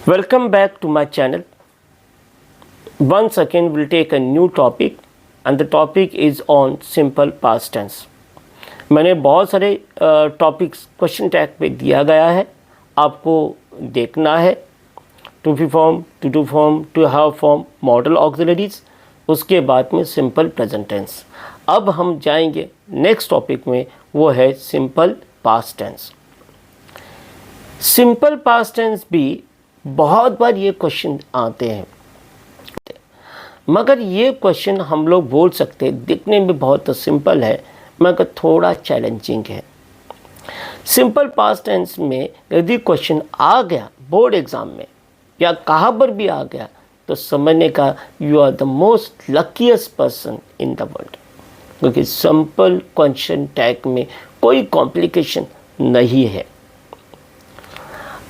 Welcome back to my channel. Once again we'll take a new topic and the topic is on simple past tense. मैंने बहुत सारे topics question tag पे दिया गया है, आपको देखना है to be form, to do form, to have form, model auxiliaries, उसके बाद में सिंपल प्रेजेंट टेंस. अब हम जाएंगे नेक्स्ट टॉपिक में, वो है simple past tense. Simple past tense भी बहुत बार ये क्वेश्चन आते हैं, मगर ये क्वेश्चन हम लोग बोल सकते हैं दिखने में बहुत सिंपल है मगर थोड़ा चैलेंजिंग है. सिंपल पास्ट टेंस में यदि क्वेश्चन आ गया बोर्ड एग्ज़ाम में या कहाँ पर भी आ गया तो समझने का you are the most luckiest person in the world, क्योंकि सिंपल क्वेश्चन टैग में कोई कॉम्प्लिकेशन नहीं है.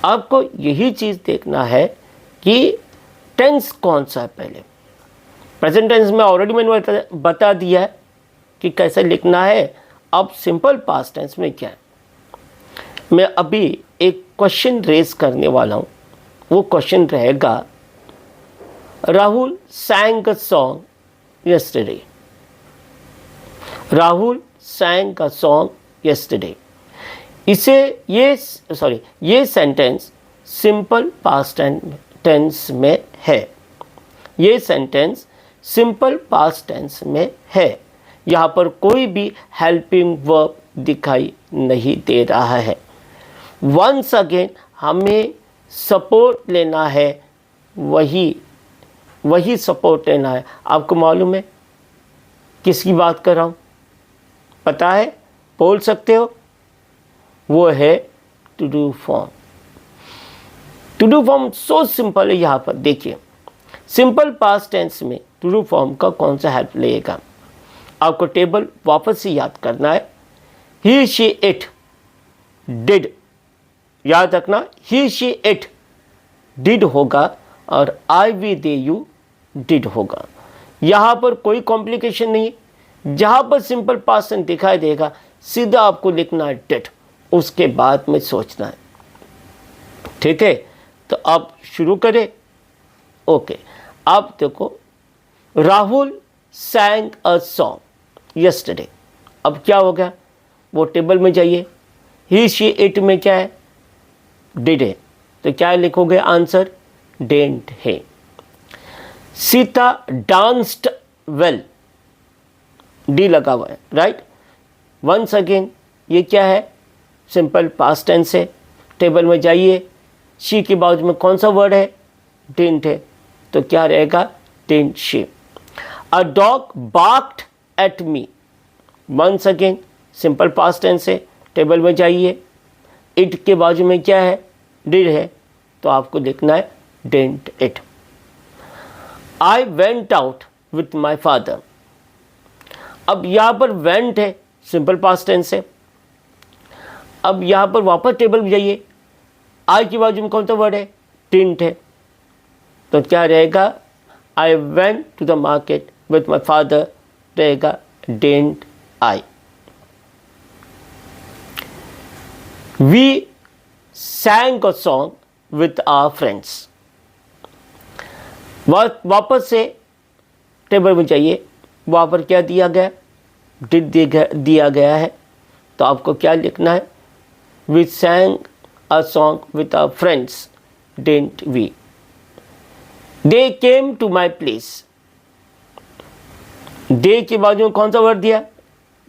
आपको यही चीज़ देखना है कि टेंस कौन सा है. पहले प्रेजेंट टेंस में ऑलरेडी मैंने बता दिया है कि कैसे लिखना है. अब सिंपल पास्ट टेंस में क्या है, मैं अभी एक क्वेश्चन रेज करने वाला हूँ. वो क्वेश्चन रहेगा, Rahul sang a song yesterday. Rahul sang a song yesterday. ये सेंटेंस सिंपल पास्ट टेंस में है. ये सेंटेंस सिंपल पास्ट टेंस में है. यहाँ पर कोई भी हेल्पिंग वर्ब दिखाई नहीं दे रहा है. वंस अगेन हमें सपोर्ट लेना है, वही सपोर्ट लेना है. आपको मालूम है किसकी बात कर रहा हूँ, पता है, बोल सकते हो? वो है to do form. To do form so simple है. यहाँ पर देखिए, सिंपल पास्ट टेंस में टू डू फॉर्म का कौन सा हेल्प लेगा. आपको टेबल वापस से याद करना है. ही शी इट डिड, याद रखना, ही शी इट डिड होगा और आई वी दे यू डिड होगा. यहाँ पर कोई कॉम्प्लिकेशन नहीं. जहाँ पर सिंपल पास्ट टेंस दिखाई देगा सीधा आपको लिखना है डिड, उसके बाद में सोचना है. ठीक है, तो आप शुरू करें. ओके, आप देखो, Rahul sang a song yesterday. अब क्या हो गया, वो टेबल में जाइए. ही शी इट में क्या है, डिड है, तो क्या लिखोगे आंसर, डेंट है. सीता डांस्ड वेल, डी लगा हुआ है, राइट. वंस अगेन ये क्या है, सिंपल पास्ट टेंस है. टेबल में जाइए, शी के बाजू में कौन सा वर्ड है, डिडंट है, तो क्या रहेगा, didn't she. A dog barked at me, once again simple past tense है. टेबल में जाइए, इट के बाजू में क्या है, डिड है, तो आपको लिखना है didn't it. I went out with my father. अब यहाँ पर वेंट है, सिंपल पास्ट टेंस है. अब यहाँ पर वापस टेबल में जाइए, आई की बाजू में कौन सा वर्ड है, डिडंट है, तो क्या रहेगा, I went to the market with my father, रहेगा didn't I. We sang a song with our friends. वापस से टेबल में जाइए, वहाँ पर क्या दिया गया, डिड दिया गया है, तो आपको क्या लिखना है, we sang a song with our friends, didn't we. They came to my place. They के बाजू में कौन सा वर्ड दिया,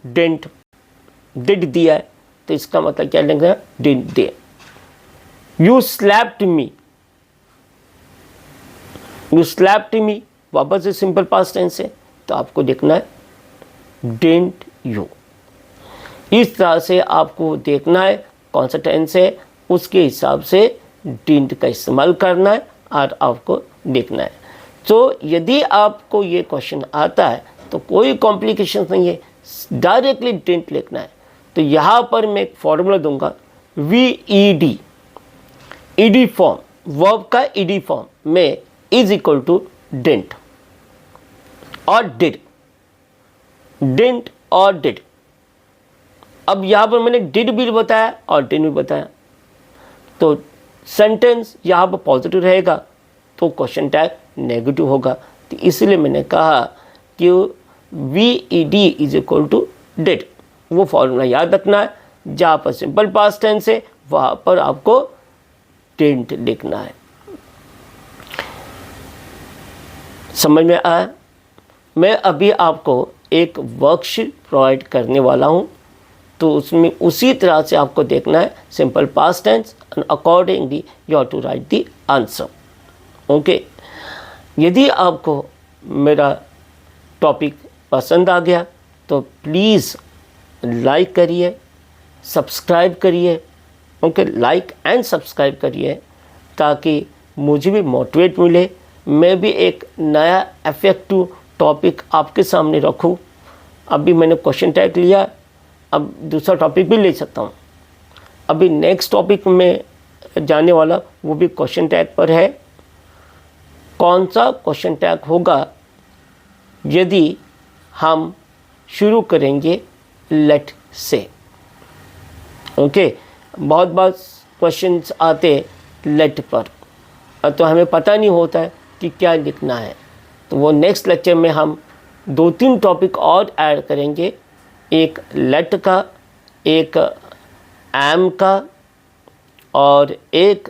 didn't, did दिया है, तो इसका मतलब क्या लिखना है, didn't they. You slapped me. You slapped me, वापस से सिंपल पास्ट टेंस है, तो आपको लिखना है didn't you. इस तरह से आपको देखना है कौन सा टेंस है, उसके हिसाब से डिडंट का इस्तेमाल करना है और आपको लिखना है. तो यदि आपको ये क्वेश्चन आता है तो कोई कॉम्प्लिकेशन नहीं है, डायरेक्टली डिडंट लिखना है. तो यहाँ पर मैं एक फॉर्मूला दूंगा, V E D, ED form, verb का ईडी फॉर्म में इज इक्वल टू डिडंट और डिड, डिडंट और डिड. अब यहाँ पर मैंने डिड भी बताया और डिड भी बताया, तो सेंटेंस यहाँ पर पॉजिटिव रहेगा तो क्वेश्चन टैग नेगेटिव होगा। तो इसलिए मैंने कहा कि VED is equal to did. वो फॉर्मूला याद रखना है। जहाँ पर सिंपल पास्ट टेंस है वहाँ पर आपको डिडंट लिखना है। समझ में आया? मैं अभी आपको एक वर्कशीट प्रोवाइड करने वाला हूँ, तो उसमें उसी तरह से आपको देखना है simple past tense and accordingly you have to write the answer. Okay, यदि आपको मेरा टॉपिक पसंद आ गया तो प्लीज़ लाइक करिए, सब्सक्राइब करिए। ओके, लाइक एंड सब्सक्राइब करिए ताकि मुझे भी मोटिवेट मिले, मैं भी एक नया इफेक्टिव टॉपिक आपके सामने रखूं। अभी मैंने क्वेश्चन टैग लिया, अब दूसरा टॉपिक भी ले सकता हूं। अभी नेक्स्ट टॉपिक में जाने वाला वो भी क्वेश्चन टैग पर है। कौन सा क्वेश्चन टैग होगा? यदि हम शुरू करेंगे लेट से। ओके, बहुत बार क्वेश्चंस आते लेट पर, तो हमें पता नहीं होता है कि क्या लिखना है। तो वो नेक्स्ट लेक्चर में हम 2-3 टॉपिक और ऐड करेंगे, एक लेट का, एक एम का और एक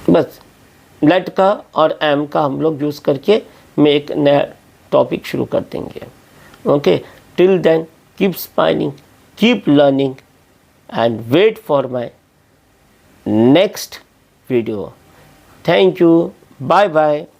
बस लेट का और एम का हम लोग यूज़ करके मैं एक नया टॉपिक शुरू कर देंगे। Okay, till then keep smiling, keep learning and wait for my next video. Thank you. Bye bye.